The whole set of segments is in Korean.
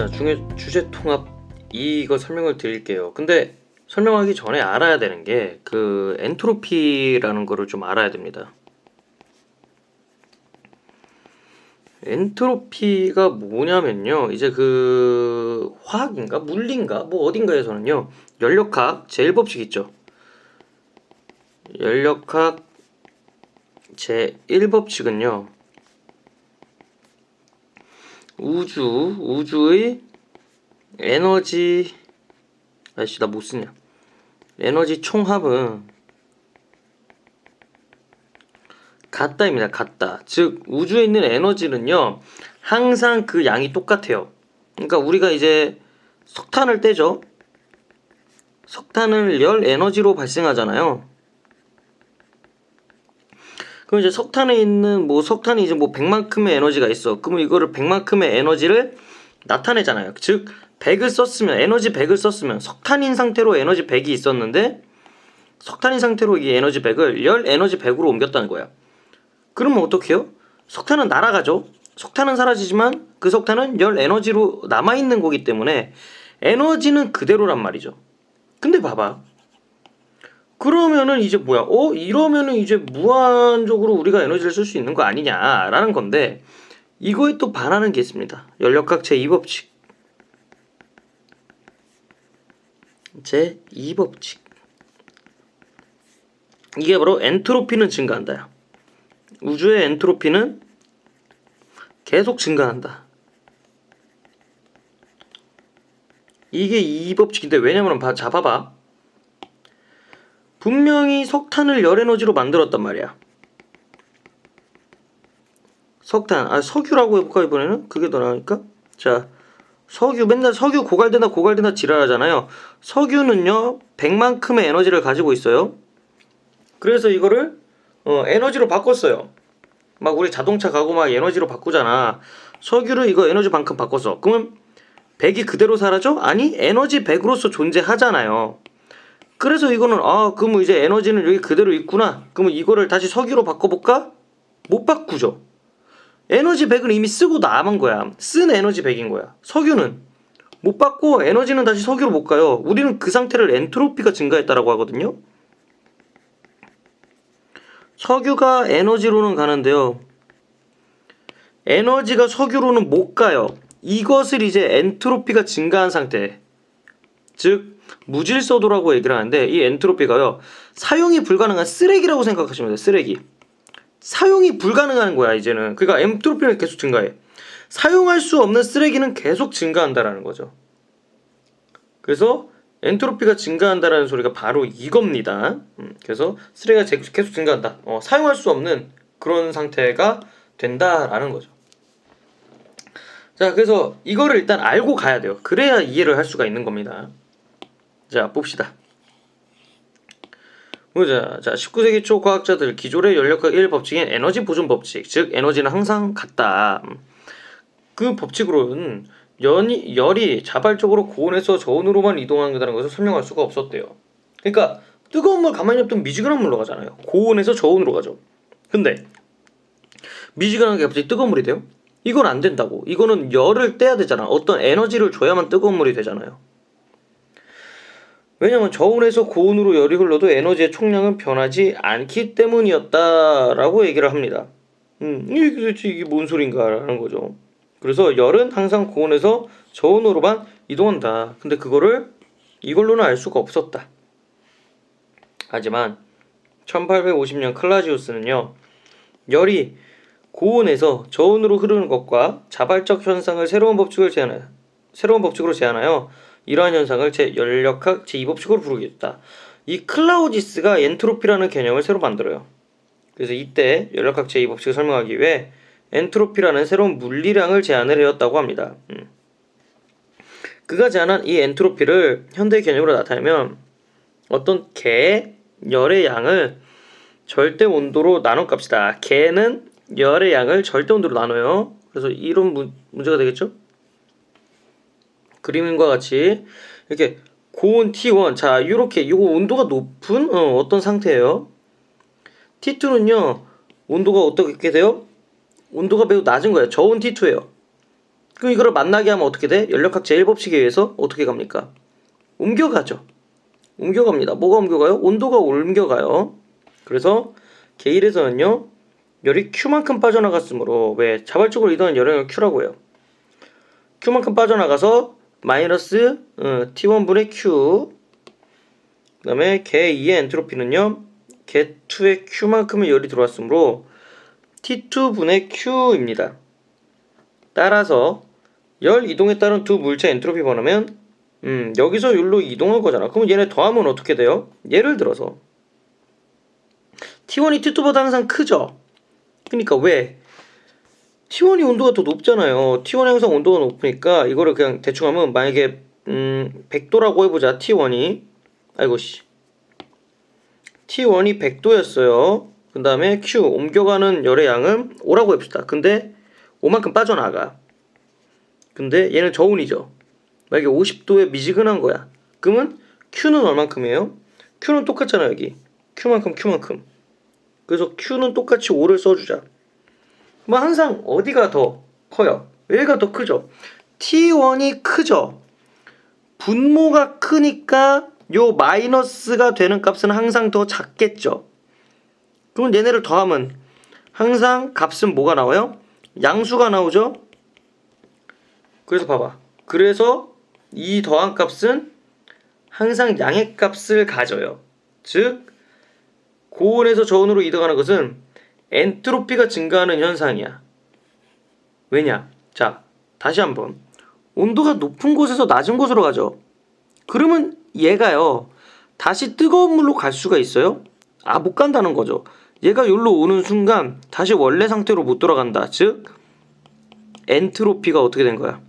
자, 주제 통합 이거 설명을 드릴게요. 근데 설명하기 전에 알아야 되는 게 그 엔트로피라는 거를 좀 알아야 됩니다. 엔트로피가 뭐냐면요, 이제 그 화학인가 물리인가 뭐 어딘가에서는요, 연력학 제1법칙 있죠. 연력학 제1법칙은요, 우주의 에너지, 아이씨 나 못 쓰냐, 에너지 총합은 같다입니다. 같다. 즉 우주에 있는 에너지는요, 항상 그 양이 똑같아요. 그러니까 우리가 이제 석탄을 떼죠. 석탄을 열 에너지로 발생하잖아요. 그럼 이제 석탄에 있는 석탄이 이제 100만큼의 에너지가 있어. 그러면 이거를 100만큼의 에너지를 나타내잖아요. 즉 100을 썼으면, 에너지 100을 썼으면, 석탄인 상태로 에너지 100이 있었는데 석탄인 상태로 이 에너지 100을 열 에너지 100으로 옮겼다는 거야. 그러면 어떻게 해요? 석탄은 날아가죠. 석탄은 사라지지만 그 석탄은 열 에너지로 남아있는 거기 때문에 에너지는 그대로란 말이죠. 근데 봐봐, 그러면은 이제 뭐야? 이러면은 이제 무한적으로 우리가 에너지를 쓸 수 있는 거 아니냐라는 건데, 이거에 또 반하는 게 있습니다. 연력학 제2법칙. 제2법칙. 이게 바로 엔트로피는 증가한다. 우주의 엔트로피는 계속 증가한다. 이게 이 법칙인데, 왜냐면 봐봐. 분명히 석탄을 열 에너지로 만들었단 말이야. 석유라고 해볼까 이번에는? 그게 더 나으니까. 자, 맨날 석유 고갈된다 지랄하잖아요. 석유는요 100만큼의 에너지를 가지고 있어요. 그래서 이거를 에너지로 바꿨어요. 막 우리 자동차 가고 막 에너지로 바꾸잖아. 석유를 이거 에너지 만큼 바꿨어. 그러면 100이 그대로 사라져? 아니, 에너지 100으로서 존재하잖아요. 그래서 이거는 그럼 이제 에너지는 여기 그대로 있구나. 그러면 이거를 다시 석유로 바꿔볼까? 못 바꾸죠. 에너지 100은 이미 쓰고 남은 거야. 쓴 에너지 100인 거야. 석유는 못 바꿔. 에너지는 다시 석유로 못 가요. 우리는 그 상태를 엔트로피가 증가했다라고 하거든요. 석유가 에너지로는 가는데요, 에너지가 석유로는 못 가요. 이것을 이제 엔트로피가 증가한 상태, 즉 무질서도라고 얘기를 하는데, 이 엔트로피가요 사용이 불가능한 쓰레기라고 생각하시면 돼요. 쓰레기. 사용이 불가능한 거야 이제는. 그러니까 엔트로피는 계속 증가해. 사용할 수 없는 쓰레기는 계속 증가한다라는 거죠. 그래서 엔트로피가 증가한다라는 소리가 바로 이겁니다. 그래서 쓰레기가 계속 증가한다. 사용할 수 없는 그런 상태가 된다라는 거죠. 자, 그래서 이거를 일단 알고 가야 돼요. 그래야 이해를 할 수가 있는 겁니다. 자, 봅시다. 보자. 자, 19세기 초 과학자들 기존의 연력학 1법칙인 에너지 보존 법칙, 즉 에너지는 항상 같다. 그 법칙으로는 열이 자발적으로 고온에서 저온으로만 이동한다는 것을 설명할 수가 없었대요. 그러니까 뜨거운 물 가만히 냅두면 미지근한 물로 가잖아요. 고온에서 저온으로 가죠. 근데 미지근한 게 갑자기 뜨거운 물이 돼요? 이건 안 된다고. 이거는 열을 떼야 되잖아. 어떤 에너지를 줘야만 뜨거운 물이 되잖아요. 왜냐면 저온에서 고온으로 열이 흘러도 에너지의 총량은 변하지 않기 때문이었다라고 얘기를 합니다. 이게 뭔 소린가라는 거죠. 그래서 열은 항상 고온에서 저온으로만 이동한다. 근데 이걸로는 알 수가 없었다. 하지만 1850년 클라지우스는요, 열이 고온에서 저온으로 흐르는 것과 자발적 현상을 새로운 법칙으로 제안하여 이러한 현상을 연력학 제2법칙으로 부르게 됐다. 이 클라우지스가 엔트로피라는 개념을 새로 만들어요. 그래서 이때 연력학 제2법칙을 설명하기 위해 엔트로피라는 새로운 물리량을 제안을 해왔다고 합니다. 그가 제안한 이 엔트로피를 현대 개념으로 나타내면 어떤 열의 양을 절대 온도로 나눈 값이다. 개는 열의 양을 절대 온도로 나눠요. 그래서 이런 문제가 되겠죠? 그림과 같이 이렇게 고온 T1, 자 이렇게 이거 온도가 높은 어떤 상태예요. T2는요 온도가 어떻게 돼요? 온도가 매우 낮은 거예요. 저온 T2예요. 그럼 이거를 만나게 하면 어떻게 돼? 연력학 제1법칙에 의해서 어떻게 갑니까? 옮겨가죠. 옮겨갑니다. 뭐가 옮겨가요? 온도가 옮겨가요. 그래서 개1에서는요 열이 Q만큼 빠져나갔으므로 왜 자발적으로 이동한 열량을 Q라고 해요. Q만큼 빠져나가서 마이너스 T1분의 Q, 그 다음에 개2의 엔트로피는요 개2의 Q만큼의 열이 들어왔으므로 T2분의 Q입니다. 따라서 열 이동에 따른 두 물체 엔트로피 번호면 여기서 여기로 이동할 거잖아. 그럼 얘네 더하면 어떻게 돼요? 예를 들어서 T1이 T2보다 항상 크죠? 그러니까 왜? T1이 온도가 더 높잖아요. T1이 항상 온도가 높으니까 이거를 그냥 대충 하면 만약에 100도라고 해보자. T1이 아이고 씨 T1이 100도였어요. 그 다음에 Q 옮겨가는 열의 양은 5라고 해봅시다. 근데 5만큼 빠져나가. 근데 얘는 저온이죠. 만약에 50도에 미지근한 거야. 그러면 Q는 얼만큼이에요? Q는 똑같잖아 여기. Q만큼. 그래서 Q는 똑같이 5를 써주자. 뭐 항상 어디가 더 커요? 얘가 더 크죠. T1이 크죠. 분모가 크니까 요 마이너스가 되는 값은 항상 더 작겠죠. 그럼 얘네를 더하면 항상 값은 뭐가 나와요? 양수가 나오죠. 그래서 봐봐. 그래서 이 더한 값은 항상 양의 값을 가져요. 즉 고온에서 저온으로 이동하는 것은 엔트로피가 증가하는 현상이야. 왜냐? 자, 다시 한번. 온도가 높은 곳에서 낮은 곳으로 가죠. 그러면 얘가요. 다시 뜨거운 물로 갈 수가 있어요? 못 간다는 거죠. 얘가 여기로 오는 순간 다시 원래 상태로 못 돌아간다. 즉 엔트로피가 어떻게 된 거야?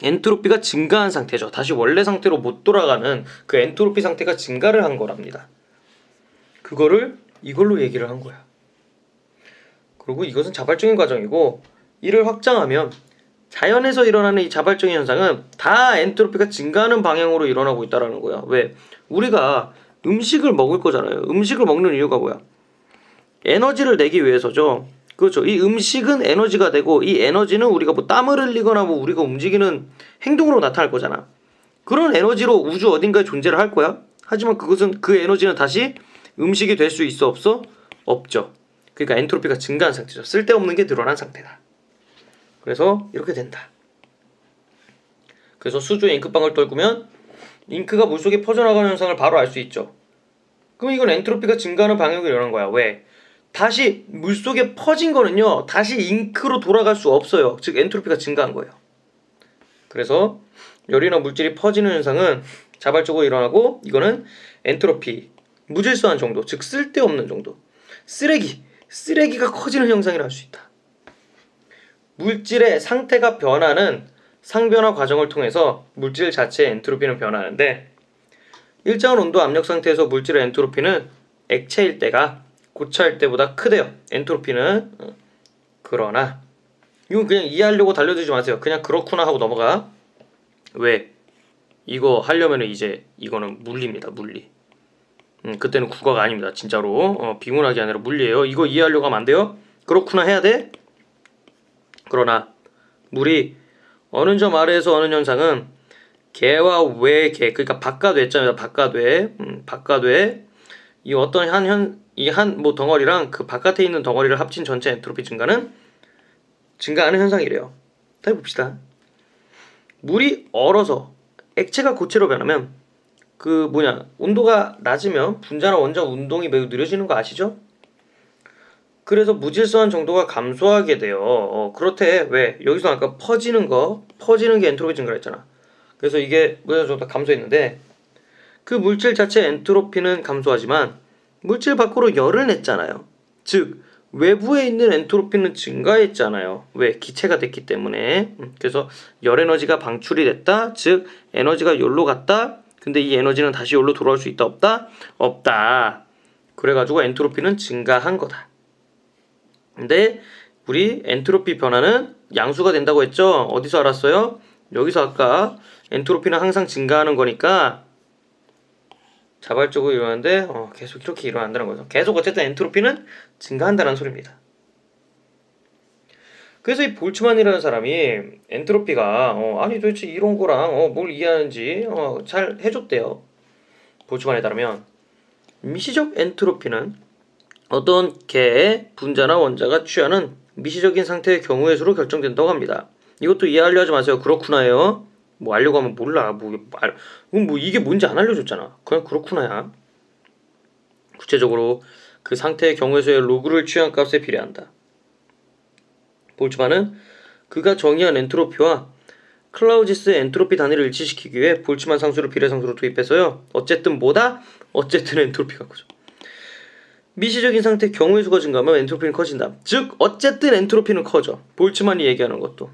엔트로피가 증가한 상태죠. 다시 원래 상태로 못 돌아가는 그 엔트로피 상태가 증가를 한 거랍니다. 그거를 이걸로 얘기를 한 거야. 그리고 이것은 자발적인 과정이고 이를 확장하면 자연에서 일어나는 이 자발적인 현상은 다 엔트로피가 증가하는 방향으로 일어나고 있다는 거야. 왜? 우리가 음식을 먹을 거잖아요. 음식을 먹는 이유가 뭐야? 에너지를 내기 위해서죠. 그렇죠. 이 음식은 에너지가 되고 이 에너지는 우리가 뭐 땀을 흘리거나 뭐 우리가 움직이는 행동으로 나타날 거잖아. 그런 에너지로 우주 어딘가에 존재를 할 거야. 하지만 그 에너지는 다시 음식이 될 수 있어 없어? 없죠. 그러니까 엔트로피가 증가한 상태죠. 쓸데없는 게 늘어난 상태다. 그래서 이렇게 된다. 그래서 수조에 잉크방울 떨구면 잉크가 물속에 퍼져나가는 현상을 바로 알 수 있죠. 그럼 이건 엔트로피가 증가하는 방향으로 일어난 거야. 왜? 다시 물속에 퍼진 거는요. 다시 잉크로 돌아갈 수 없어요. 즉 엔트로피가 증가한 거예요. 그래서 열이나 물질이 퍼지는 현상은 자발적으로 일어나고 이거는 엔트로피, 무질서한 정도, 즉 쓸데없는 정도. 쓰레기가 커지는 현상이라 할 수 있다. 물질의 상태가 변하는 상변화 과정을 통해서 물질 자체의 엔트로피는 변하는데 일정한 온도 압력 상태에서 물질의 엔트로피는 액체일 때가 고차일 때보다 크대요. 엔트로피는. 그러나 이건 그냥 이해하려고 달려들지 마세요. 그냥 그렇구나 하고 넘어가. 왜? 이거 하려면 이제 이거는 물리입니다. 물리. 그때는 국어가 아닙니다. 진짜로. 비문학이 아니라 물리예요. 이거 이해하려고 하면 안 돼요. 그렇구나 해야 돼. 그러나 물이 어느 점 아래에서 어느 현상은 개와 외개, 그러니까 바깥외자입니다. 바깥외 이 어떤 한 덩어리랑 그 바깥에 있는 덩어리를 합친 전체 엔트로피 증가하는 현상이래요. 다시 봅시다. 물이 얼어서 액체가 고체로 변하면 온도가 낮으면 분자나 원자 운동이 매우 느려지는 거 아시죠? 그래서 무질서한 정도가 감소하게 돼요. 그렇대. 왜? 여기서 아까 퍼지는 게 엔트로피 증가를 했잖아. 그래서 이게 무질서한 정도가 감소했는데 그 물질 자체 엔트로피는 감소하지만 물질 밖으로 열을 냈잖아요. 즉 외부에 있는 엔트로피는 증가했잖아요. 왜? 기체가 됐기 때문에. 그래서 열 에너지가 방출이 됐다. 즉 에너지가 열로 갔다. 근데 이 에너지는 다시 열로 돌아올 수 있다 없다? 없다. 그래가지고 엔트로피는 증가한 거다. 근데 우리 엔트로피 변화는 양수가 된다고 했죠? 어디서 알았어요? 여기서 아까 엔트로피는 항상 증가하는 거니까 자발적으로 일어나는데 계속 이렇게 일어난다는 거죠. 계속 어쨌든 엔트로피는 증가한다는 소리입니다. 그래서 이 볼츠만이라는 사람이 엔트로피가 아니 도대체 이런 거랑 뭘 이해하는지 잘 해줬대요. 볼츠만에 따르면 미시적 엔트로피는 어떤 개의 분자나 원자가 취하는 미시적인 상태의 경우의 수로 결정된다고 합니다. 이것도 이해하려 하지 마세요. 그렇구나요. 뭐 알려고 하면 몰라. 뭐 이게 뭔지 안 알려줬잖아. 그냥 그렇구나야. 구체적으로 그 상태의 경우의 수의 로그를 취한 값에 비례한다. 볼츠만은 그가 정의한 엔트로피와 클라우지스의 엔트로피 단위를 일치시키기 위해 볼츠만 상수를 비례상수로 도입해서요. 어쨌든 뭐다? 어쨌든 엔트로피가 커져. 미시적인 상태의 경우의 수가 증가하면 엔트로피는 커진다. 즉 어쨌든 엔트로피는 커져. 볼츠만이 얘기하는 것도.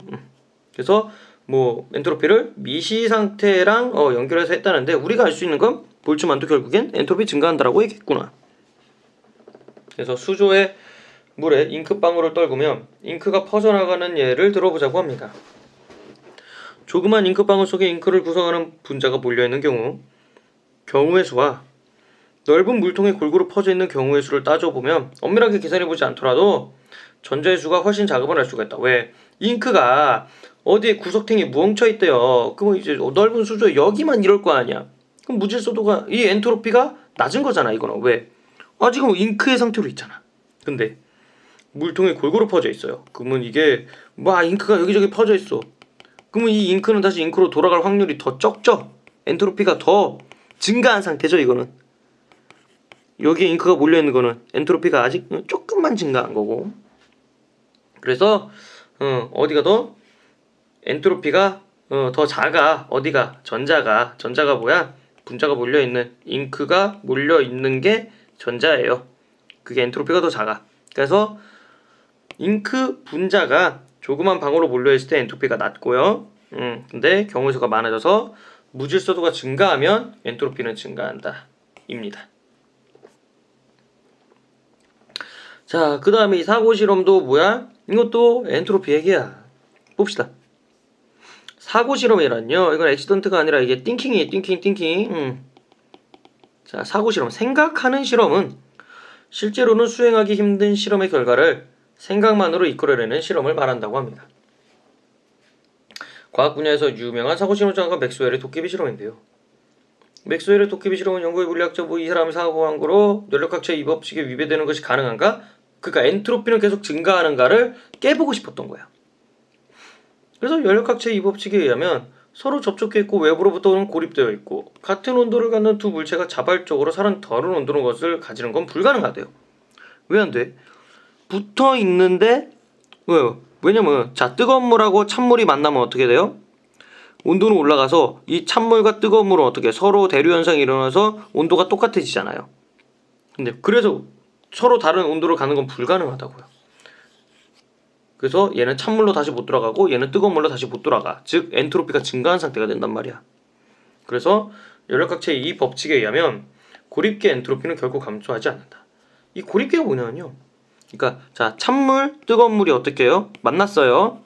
그래서 뭐 엔트로피를 미시 상태랑 연결해서 했다는데 우리가 알 수 있는 건 볼츠만도 결국엔 엔트로피 증가한다라고 얘기했구나. 그래서 수조의 물에 잉크방울을 떨구면 잉크가 퍼져나가는 예를 들어보자고 합니다. 조그만 잉크방울 속에 잉크를 구성하는 분자가 몰려있는 경우의 수와 넓은 물통에 골고루 퍼져있는 경우의 수를 따져보면 엄밀하게 계산해보지 않더라도 전자의 수가 훨씬 작음을 알 수가 있다. 왜? 잉크가 어디에 구석탱이 뭉쳐있대요. 그럼 이제 넓은 수조에 여기만 이럴 거 아니야. 그럼 무질서도가 이 엔트로피가 낮은 거잖아. 이거는 왜? 지금 잉크의 상태로 있잖아. 근데 물통에 골고루 퍼져 있어요. 그러면 이게 잉크가 여기저기 퍼져 있어. 그러면 이 잉크는 다시 잉크로 돌아갈 확률이 더 적죠. 엔트로피가 더 증가한 상태죠. 이거는 여기에 잉크가 몰려있는 거는 엔트로피가 아직 조금만 증가한 거고. 그래서 어디가 더 엔트로피가 더 작아. 어디가 전자가 뭐야? 분자가 몰려있는 잉크가 몰려있는 게 전자예요. 그게 엔트로피가 더 작아. 그래서 잉크 분자가 조그만 방울로 몰려있을 때 엔트로피가 낮고요. 근데 경우의 수가 많아져서 무질서도가 증가하면 엔트로피는 증가한다. 입니다. 자, 그 다음에 이 사고 실험도 뭐야? 이것도 엔트로피 얘기야. 봅시다. 사고 실험이란요. 이건 액시던트가 아니라 이게 띵킹이에요. 띵킹. 자, 사고 실험. 생각하는 실험은 실제로는 수행하기 힘든 실험의 결과를 생각만으로 이끌어내는 실험을 말한다고 합니다. 과학 분야에서 유명한 사고 실험자가 맥스웰의 도깨비 실험인데요. 맥스웰의 도깨비 실험은 영국의 물리학자 이 사람이 사고한 거로 연력학체의 이 법칙에 위배되는 것이 가능한가? 그러니까 엔트로피는 계속 증가하는가를 깨보고 싶었던 거야. 그래서 연력학체의 이 법칙에 의하면 서로 접촉해 있고 외부로부터는 고립되어 있고 같은 온도를 갖는 두 물체가 자발적으로 다른 온도의 것을 가지는 건 불가능하대요. 왜 안 돼? 붙어 있는데 왜요? 왜냐면 뜨거운 물하고 찬물이 만나면 어떻게 돼요? 온도는 올라가서 이 찬물과 뜨거운 물은 어떻게 서로 대류 현상이 일어나서 온도가 똑같아지잖아요. 근데 그래서 서로 다른 온도를 가는 건 불가능하다고요. 그래서 얘는 찬물로 다시 못 돌아가고 얘는 뜨거운 물로 다시 못 돌아가. 즉 엔트로피가 증가한 상태가 된단 말이야. 그래서 연력학체의 이 법칙에 의하면 고립계 엔트로피는 결코 감소하지 않는다. 이 고립계가 뭐냐면요. 그러니까 자, 찬물, 뜨거운 물이 어떻게 해요? 만났어요.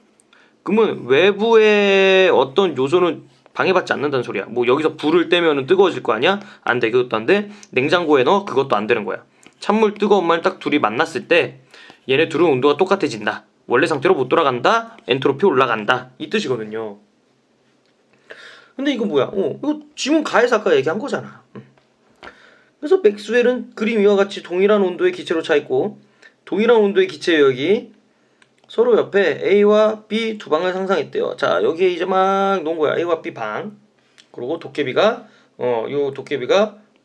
그러면 외부의 어떤 요소는 방해받지 않는다는 소리야. 뭐 여기서 불을 떼면 뜨거워질 거 아니야? 안 돼. 그것도 안 돼. 냉장고에 넣어. 그것도 안 되는 거야. 찬물, 뜨거운 물 딱 둘이 만났을 때 얘네 둘은 온도가 똑같아진다. 원래 상태로 못 돌아간다. 엔트로피 올라간다. 이 뜻이거든요. 근데 이거 뭐야? 이거 지문 가에서 아까 얘기한 거잖아. 그래서 맥스웰은 그림 위와 같이 동일한 온도의 기체로 차 있고 동일한 온도의 기체의 여기 서로 옆에 A와 B 두 방을 상상했대요. 자, 여기에 이제 막 놓은 거야. A와 B 방. 그리고 도깨비가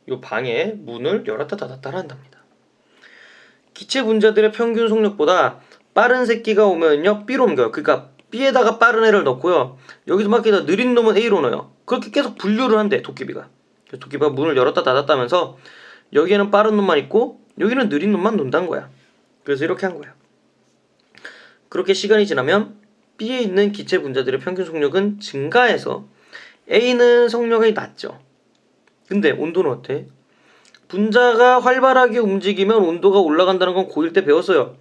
요 방의 문을 열었다 닫았다 한답니다. 기체 분자들의 평균 속력보다 빠른 새끼가 오면요 B로 옮겨요. 그러니까 B에다가 빠른 애를 넣고요. 여기서 막 느린 놈은 A로 넣어요. 그렇게 계속 분류를 한대 도깨비가. 그래서 도깨비가 문을 열었다 닫았다 하면서 여기에는 빠른 놈만 있고 여기는 느린 놈만 논다는 거야. 그래서 이렇게 한 거야. 그렇게 시간이 지나면 B에 있는 기체 분자들의 평균 속력은 증가해서 A는 속력이 낮죠. 근데 온도는 어때? 분자가 활발하게 움직이면 온도가 올라간다는 건 고1 때 배웠어요.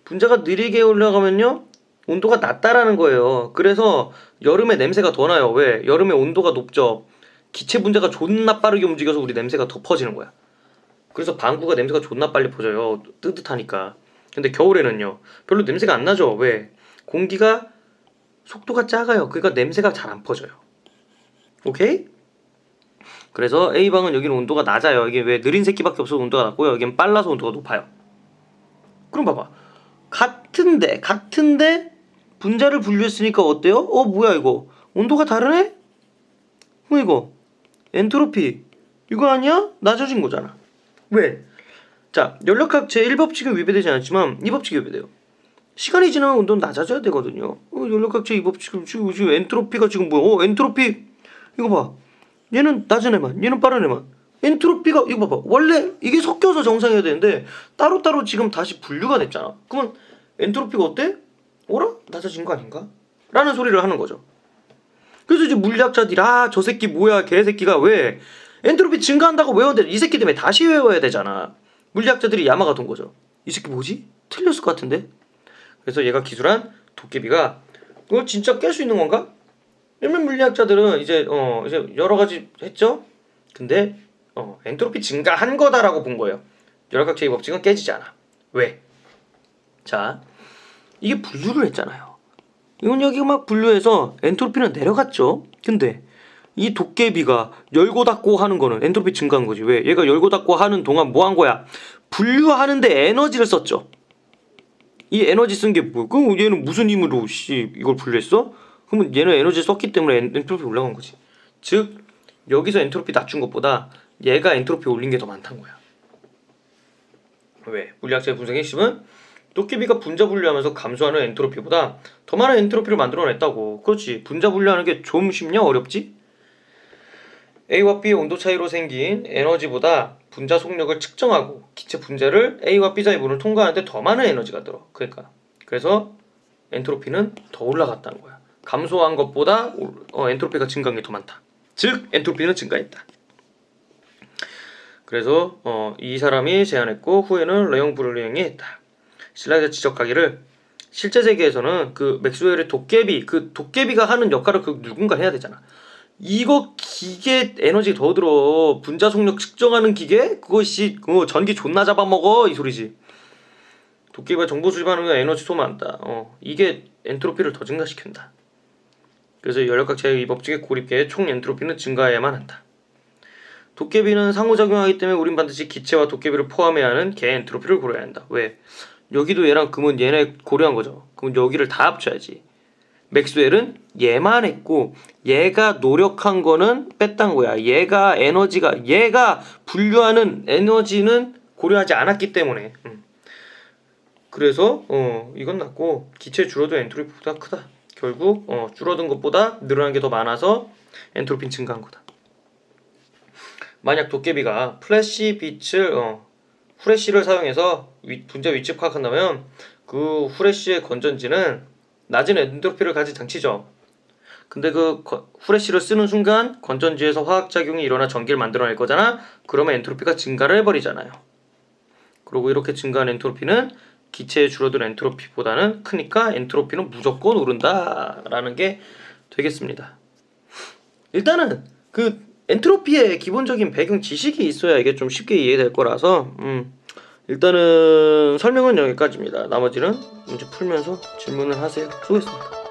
분자가 느리게 올라가면요 온도가 낮다라는 거예요. 그래서 여름에 냄새가 더 나요. 왜? 여름에 온도가 높죠. 기체 분자가 존나 빠르게 움직여서 우리 냄새가 더 퍼지는 거야. 그래서 방구가 냄새가 존나 빨리 퍼져요. 뜨뜻하니까. 근데 겨울에는요 별로 냄새가 안 나죠. 왜? 공기가 속도가 작아요. 그러니까 냄새가 잘 안 퍼져요. 오케이? 그래서 A방은 여기는 온도가 낮아요. 이게 왜 느린 새끼밖에 없어서 온도가 낮고요. 여기는 빨라서 온도가 높아요. 그럼 봐봐. 같은데 분자를 분류했으니까 어때요? 뭐야 이거? 온도가 다르네? 이거 엔트로피 이거 아니야? 낮아진 거잖아. 왜? 자, 연력학 제1법칙은 위배되지 않았지만 이 법칙이 위배돼요. 시간이 지나면 온도는 낮아져야 되거든요. 연력학 제2법칙은 지금 엔트로피가 지금 뭐야? 엔트로피 이거 봐. 얘는 낮은 애만, 얘는 빠른 애만. 엔트로피가 이거 봐봐. 원래 이게 섞여서 정상이어야 되는데 따로따로 지금 다시 분류가 됐잖아. 그러면 엔트로피가 어때? 어라? 낮아진 거 아닌가? 라는 소리를 하는 거죠. 그래서 이제 물리학자들이 저 새끼 뭐야 개새끼가 왜 엔트로피 증가한다고 외워야 돼. 이 새끼 때문에 다시 외워야 되잖아. 물리학자들이 야마가 돈 거죠. 이 새끼 뭐지? 틀렸을 것 같은데? 그래서 얘가 기술한 도깨비가 이걸 진짜 깰 수 있는 건가? 일반 물리학자들은 이제 여러 가지 했죠. 근데 엔트로피 증가한 거다라고 본 거예요. 열학학 제2법칙은 깨지지 않아. 왜? 자, 이게 분류를 했잖아요. 이건 여기가 막 분류해서 엔트로피는 내려갔죠. 근데 이 도깨비가 열고 닫고 하는 거는 엔트로피 증가한 거지. 왜? 얘가 열고 닫고 하는 동안 뭐 한 거야? 분류하는데 에너지를 썼죠. 이 에너지 쓴 게 뭐야? 그럼 얘는 무슨 힘으로 이걸 분류했어? 그러면 얘는 에너지 썼기 때문에 엔트로피 올라간 거지. 즉 여기서 엔트로피 낮춘 것보다 얘가 엔트로피 올린 게 더 많다는 거야. 왜? 물리학자의 분석의 핵심은 도깨비가 분자 분류하면서 감소하는 엔트로피보다 더 많은 엔트로피를 만들어냈다고. 그렇지. 분자 분류하는 게 좀 쉽냐? 어렵지? A와 B의 온도 차이로 생긴 에너지보다 분자 속력을 측정하고 기체 분자를 A와 B 사이 문을 통과하는데 더 많은 에너지가 들어. 그래서 엔트로피는 더 올라갔다는 거야. 감소한 것보다 엔트로피가 증가한 게 더 많다. 즉 엔트로피는 증가했다. 그래서 이 사람이 제안했고 후에는 르영 브룰리앙이 했다. 실라이가 지적하기를 실제 세계에서는 그 맥스웰의 도깨비가 하는 역할을 누군가 해야 되잖아. 이거 기계 에너지 더 들어. 분자 속력 측정하는 기계? 그것이 전기 존나 잡아먹어 이 소리지. 도깨비가 정보 수집하는 게 에너지 소모한다. 이게 엔트로피를 더 증가시킨다. 그래서 열역학 제2법칙의 고립계의 총 엔트로피는 증가해야만 한다. 도깨비는 상호작용하기 때문에 우린 반드시 기체와 도깨비를 포함해야 하는 개 엔트로피를 고려해야 한다. 왜? 여기도 얘랑 그러면 얘네 고려한 거죠. 그럼 여기를 다 합쳐야지. 맥스웰은 얘만 했고 얘가 노력한 거는 뺐단 거야. 얘가 분류하는 에너지는 고려하지 않았기 때문에. 그래서 이건 낮고 기체 줄어든 엔트로피보다 크다. 결국 줄어든 것보다 늘어난 게 더 많아서 엔트로피는 증가한 거다. 만약 도깨비가 후레쉬를 사용해서 분자 위치 파악한다면 그 후레쉬의 건전지는 낮은 엔트로피를 가진 장치죠. 근데 그 후레쉬를 쓰는 순간 건전지에서 화학작용이 일어나 전기를 만들어낼 거잖아. 그러면 엔트로피가 증가를 해버리잖아요. 그리고 이렇게 증가한 엔트로피는 기체에 줄어든 엔트로피보다는 크니까 엔트로피는 무조건 오른다라는 게 되겠습니다. 일단은 그 엔트로피의 기본적인 배경 지식이 있어야 이게 좀 쉽게 이해될 거라서 일단은 설명은 여기까지입니다. 나머지는 문제 풀면서 질문을 하세요. 수고했습니다.